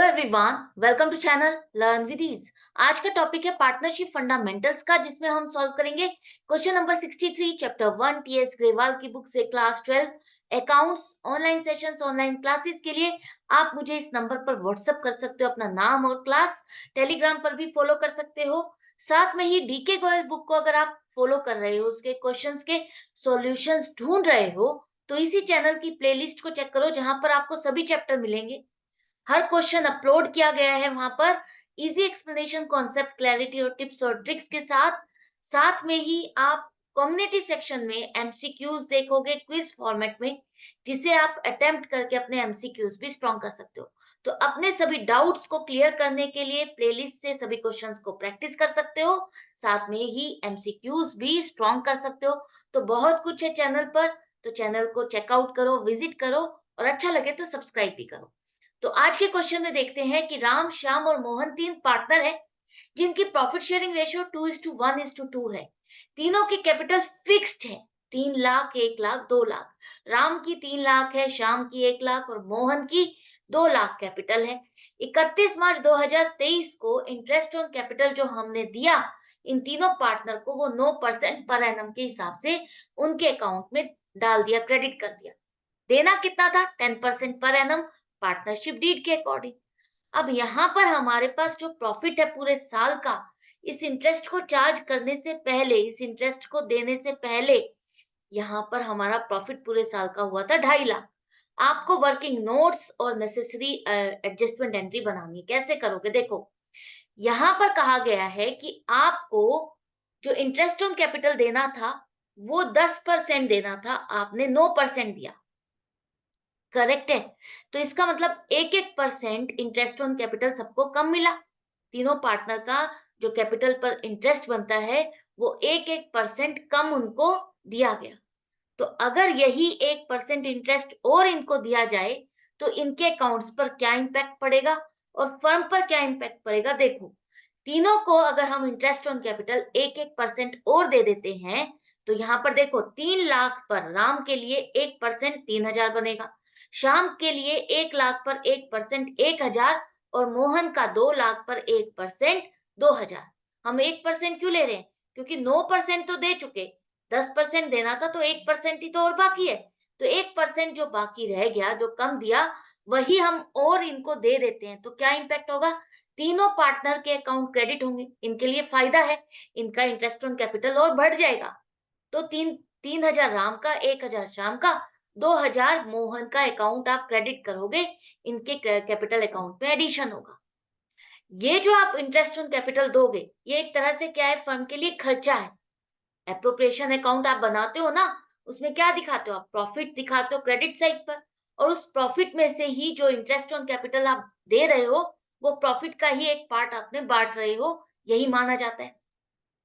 Hello everyone, welcome to channel learn with ease. आज का topic है पार्टनरशिप फंडामेंटल्स का, जिसमें हम सॉल्व करेंगे question number 63 chapter 1 TS Grewal की बुक से class 12 accounts. Online sessions, online classes के लिए आप मुझे इस नंबर पर व्हाट्सएप कर सकते हो, अपना नाम और क्लास। टेलीग्राम पर भी फॉलो कर सकते हो। साथ में ही डीके गोयल बुक को अगर आप फॉलो कर रहे हो, उसके क्वेश्चंस के सॉल्यूशंस ढूंढ रहे हो, तो इसी चैनल की प्लेलिस्ट को चेक करो, जहां पर आपको सभी चैप्टर मिलेंगे। हर क्वेश्चन अपलोड किया गया है वहां पर, इजी एक्सप्लेनेशन, कॉन्सेप्ट क्लैरिटी और टिप्स और ट्रिक्स के साथ। साथ में ही आप कम्युनिटी सेक्शन में एमसीक्यूज देखोगे क्विज फॉर्मेट में, जिसे आप अटेम्प्ट करके अपने एमसीक्यूज भी स्ट्रॉन्ग कर सकते हो। तो अपने सभी डाउट्स को क्लियर करने के लिए प्लेलिस्ट से सभी क्वेश्चंस को प्रैक्टिस कर सकते हो, साथ में ही एमसीक्यूज भी स्ट्रॉन्ग कर सकते हो। तो बहुत कुछ है चैनल पर, तो चैनल को चेकआउट करो, विजिट करो, और अच्छा लगे तो सब्सक्राइब भी करो। तो आज के क्वेश्चन में देखते हैं कि राम, श्याम और मोहन तीन पार्टनर हैं, जिनकी प्रॉफिट शेयरिंग रेशियो 2:1:2 है। तीनों की कैपिटल फिक्स्ड है, 3 लाख, 1 लाख, 2 लाख। राम की 3 लाख है, श्याम की 1 लाख और मोहन की 2 लाख कैपिटल है। 31 मार्च 2023 को इंटरेस्ट ऑन कैपिटल जो हमने दिया इन तीनों पार्टनर को, वो 9% पर एनम के हिसाब से उनके अकाउंट में डाल दिया, क्रेडिट कर दिया। देना कितना था? 10% पर एनम, पार्टनरशिप डीड के अकॉर्डिंग। अब यहाँ पर हमारे पास जो प्रॉफिट है पूरे साल का, इस इंटरेस्ट को चार्ज करने से पहले, इस इंटरेस्ट को देने से पहले, यहाँ पर हमारा प्रॉफिट पूरे साल का हुआ था 2.5 लाख। आपको वर्किंग नोट्स और नेसेसरी एडजस्टमेंट एंट्री बनानी है। कैसे करोगे? देखो, यहाँ पर कहा गया है कि आपको जो इंटरेस्ट ऑन कैपिटल देना था वो 10% देना था, आपने 9% दिया। करेक्ट है। तो इसका मतलब 1-1% इंटरेस्ट ऑन कैपिटल सबको कम मिला। तीनों पार्टनर का जो कैपिटल पर इंटरेस्ट बनता है, वो 1-1% कम उनको दिया गया। तो अगर यही 1% इंटरेस्ट और इनको दिया जाए, तो इनके अकाउंट्स पर क्या इंपैक्ट पड़ेगा और फर्म पर क्या इंपैक्ट पड़ेगा? देखो, तीनों को अगर हम इंटरेस्ट ऑन कैपिटल 1-1% और दे देते हैं, तो यहाँ पर देखो, 3 लाख पर राम के लिए 1% 3,000 बनेगा, श्याम के लिए 1 लाख पर 1% 1,000, और मोहन का 2 लाख पर 1% 2,000। हम 1% क्यों ले रहे हैं? क्योंकि 9% तो दे चुके, 10% देना था, तो 1% ही तो और बाकी है। तो 1% जो बाकी रह गया, जो कम दिया, वही हम और इनको दे देते हैं, तो क्या इंपैक्ट होगा? तीनों पार्टनर के अकाउंट क्रेडिट होंगे, इनके लिए फायदा है, इनका इंटरेस्ट ऑन कैपिटल और बढ़ जाएगा। तो 3,000 राम का, 1,000 श्याम का, 2,000 मोहन का अकाउंट आप क्रेडिट करोगे, इनके कैपिटल अकाउंट में एडिशन होगा। ये जो आप इंटरेस्ट ऑन कैपिटल दोगे, ये एक तरह से क्या है? फर्म के लिए खर्चा है। एप्रोप्रिएशन अकाउंट आप बनाते हो ना, उसमें क्या दिखाते हो? आप प्रॉफिट दिखाते हो क्रेडिट साइड पर, और उस प्रॉफिट में से ही जो इंटरेस्ट ऑन कैपिटल आप दे रहे हो, वो प्रॉफिट का ही एक पार्ट आपने बांट रहे हो, यही माना जाता है।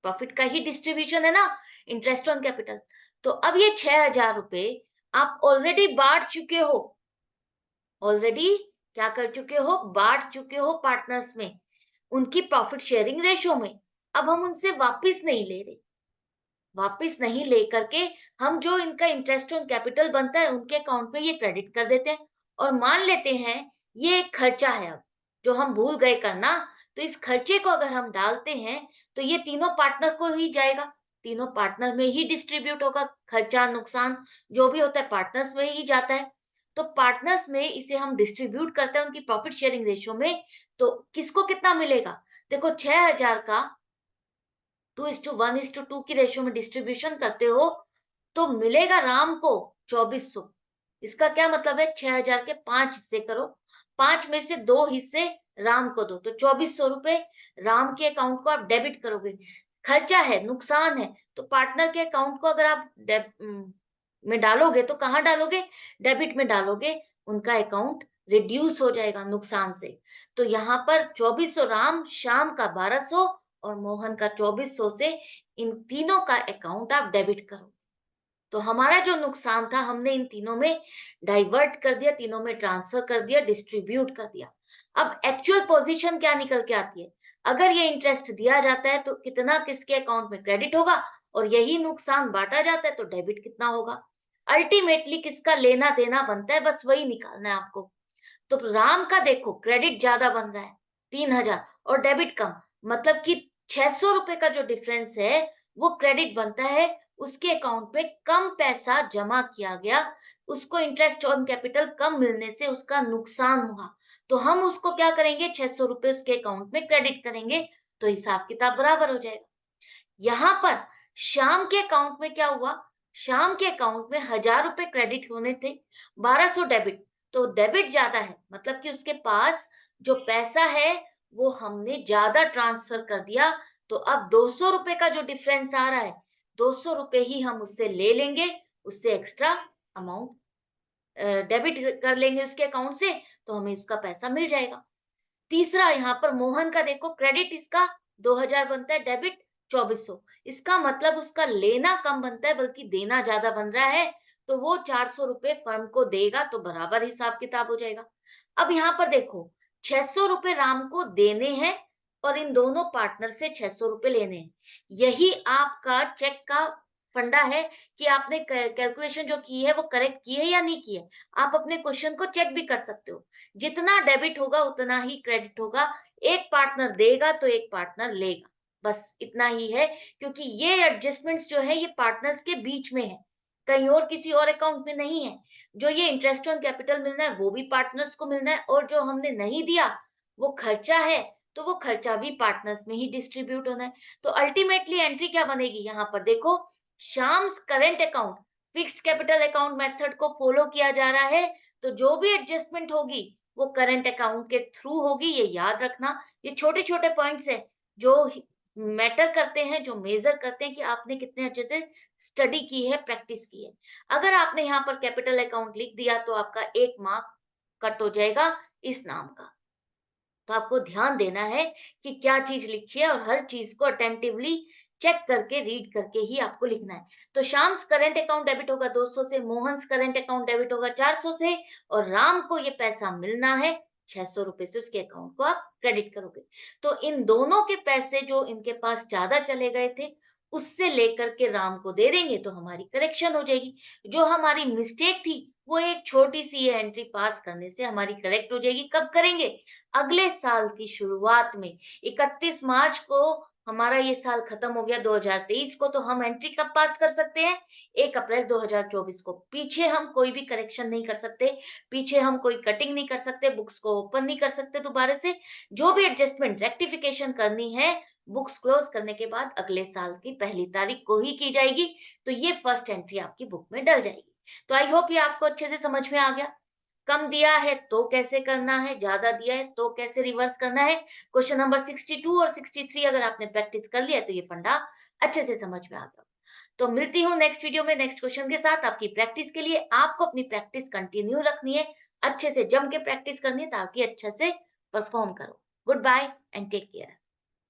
प्रॉफिट का ही डिस्ट्रीब्यूशन है ना, इंटरेस्ट ऑन कैपिटल। तो अब ये 6,000 रुपए आप ऑलरेडी बांट चुके हो, ऑलरेडी क्या कर चुके हो? बांट चुके हो पार्टनर्स में, उनकी प्रॉफिट शेयरिंग रेशो में। अब हम उनसे वापिस नहीं ले रहे, वापिस नहीं लेकर के हम जो इनका इंटरेस्ट ऑन कैपिटल बनता है, उनके अकाउंट में ये क्रेडिट कर देते हैं, और मान लेते हैं ये एक खर्चा है अब, जो हम भूल गए करना। तो इस खर्चे को अगर हम डालते हैं, तो ये तीनों पार्टनर को ही जाएगा, तीनों पार्टनर में ही डिस्ट्रीब्यूट होगा। खर्चा, नुकसान जो भी होता है पार्टनर्स में ही जाता है। तो पार्टनर्स में इसे हम डिस्ट्रीब्यूट करते हैं उनकी प्रॉफिट शेयरिंग रेशियो में। तो किसको कितना मिलेगा? देखो, 6,000 का 2:1:2 की रेशियो में डिस्ट्रीब्यूशन करते हो, तो मिलेगा राम को 2,400। इसका क्या मतलब है? 6,000 के 5 हिस्से करो, 5 में से 2 हिस्से राम को दो, तो 2,400 रुपए राम के अकाउंट को आप डेबिट करोगे। खर्चा है, नुकसान है, तो पार्टनर के अकाउंट को अगर आप में डालोगे, तो कहाँ डालोगे? डेबिट में डालोगे, उनका अकाउंट रिड्यूस हो जाएगा नुकसान से। तो यहाँ पर 2,400 राम, श्याम का 1,200 और मोहन का 2,400 से इन तीनों का अकाउंट आप डेबिट करो। तो हमारा जो नुकसान था, हमने इन तीनों में डाइवर्ट कर दिया, तीनों में ट्रांसफर कर दिया, डिस्ट्रीब्यूट कर दिया। अब एक्चुअल पोजीशन क्या निकल के आती है? अगर ये इंटरेस्ट दिया जाता है, तो कितना किसके अकाउंट में क्रेडिट होगा, और यही नुकसान बांटा जाता है, तो डेबिट कितना होगा? अल्टीमेटली किसका लेना देना बनता है, बस वही निकालना है आपको। तो राम का देखो क्रेडिट ज्यादा बन रहा है 3,000 और डेबिट कम, मतलब कि 600 रुपए का जो डिफरेंस है वो क्रेडिट बनता है। उसके अकाउंट पे कम पैसा जमा किया गया, उसको इंटरेस्ट ऑन कैपिटल कम मिलने से उसका नुकसान हुआ, तो हम उसको क्या करेंगे, 600 रुपए उसके अकाउंट में क्रेडिट करेंगे, तो हिसाब किताब बराबर हो जाएगा। यहाँ पर श्याम के अकाउंट में क्या हुआ, श्याम के अकाउंट में 1,000 रुपए क्रेडिट होने थे, 1200 डेबिट, तो डेबिट ज्यादा है, मतलब कि उसके पास जो पैसा है वो हमने ज्यादा ट्रांसफर कर दिया। तो अब 200 रुपए का जो डिफरेंस आ रहा है, 200 रुपए ही हम उससे ले लेंगे, उससे एक्स्ट्रा अमाउंट डेबिट कर लेंगे उसके अकाउंट से, तो हमें इसका पैसा मिल जाएगा। तीसरा यहाँ पर मोहन का देखो क्रेडिट इसका 2,000 बनता है, डेबिट 2,400, इसका मतलब उसका लेना कम बनता है बल्कि देना ज्यादा बन रहा है, तो वो 400 रुपए फर्म को देगा, तो बराबर हिसाब किताब हो जाएगा। अब यहाँ पर देखो 600 रुपए राम को देने हैं और इन दोनों पार्टनर से 600 रुपए लेने हैं। यही आपका चेक का फंडा है कि आपने कैलकुलेशन जो की है वो करेक्ट की है या नहीं की है। आप अपने क्वेश्चन को चेक भी कर सकते हो। जितना डेबिट होगा उतना ही क्रेडिट होगा, एक पार्टनर देगा तो एक पार्टनर लेगा, बस इतना ही है। क्योंकि ये एडजस्टमेंट्स जो है ये पार्टनर्स के बीच में है, कहीं और किसी और अकाउंट में नहीं है। जो ये इंटरेस्ट ऑन कैपिटल मिलना है वो भी पार्टनर्स को मिलना है, और जो हमने नहीं दिया वो खर्चा है, तो वो खर्चा भी पार्टनर्स में ही डिस्ट्रीब्यूट होना है। तो अल्टीमेटली एंट्री क्या बनेगी, यहाँ पर देखो शाम्स current account fixed capital account method को फॉलो किया जा रहा है, तो जो भी एडजस्टमेंट होगी वो करंट अकाउंट के थ्रू होगी, ये याद रखना। ये छोटे छोटे पॉइंट्स है जो मैटर करते हैं, जो मेजर करते हैं कि आपने कितने अच्छे से स्टडी की है, प्रैक्टिस की है। अगर आपने यहाँ पर कैपिटल अकाउंट लिख दिया तो आपका 1 मार्क कट हो जाएगा इस नाम का। तो आपको ध्यान देना है कि क्या चीज लिखी है और हर चीज को अटेंटिवली चेक करके रीड करके ही आपको लिखना है। तो शाम्स करंट अकाउंट डेबिट होगा 200 से, मोहन्स करंट अकाउंट डेबिट होगा 400 से, और राम को ये पैसा मिलना है 600 रुपए से, उसके अकाउंट को आप क्रेडिट करोगे। तो इन दोनों के पैसे जो इनके पास ज्यादा चले गए थे उससे लेकर के राम को दे देंगे, तो हमारी करेक्शन हो जाएगी। जो हमारी मिस्टेक थी वो एक छोटी सी ये एंट्री पास करने से हमारी करेक्ट हो जाएगी। कब करेंगे, अगले साल की शुरुआत में। 31 मार्च को हमारा ये साल खत्म हो गया 2023 को, तो हम एंट्री कब पास कर सकते हैं, 1 अप्रैल 2024 को। पीछे हम कोई भी करेक्शन नहीं कर सकते, पीछे हम कोई कटिंग नहीं कर सकते, बुक्स को ओपन नहीं कर सकते दोबारा से। जो भी एडजस्टमेंट रेक्टिफिकेशन करनी है बुक्स क्लोज करने के बाद अगले साल की पहली तारीख को ही की जाएगी, तो ये फर्स्ट एंट्री आपकी बुक में डल जाएगी। तो आई होप ये आपको अच्छे से समझ में आ गया। कम दिया है तो कैसे करना है, ज्यादा दिया है तो कैसे रिवर्स करना है। क्वेश्चन नंबर 62 और 63 अगर आपने प्रैक्टिस कर लिया तो ये फंडा अच्छे से समझ में आ गया। तो मिलती हूँ नेक्स्ट वीडियो में नेक्स्ट क्वेश्चन के साथ। आपकी प्रैक्टिस के लिए आपको अपनी प्रैक्टिस कंटिन्यू रखनी है, अच्छे से जम के प्रैक्टिस करनी है ताकि अच्छे से परफॉर्म करो। Good bye and take care.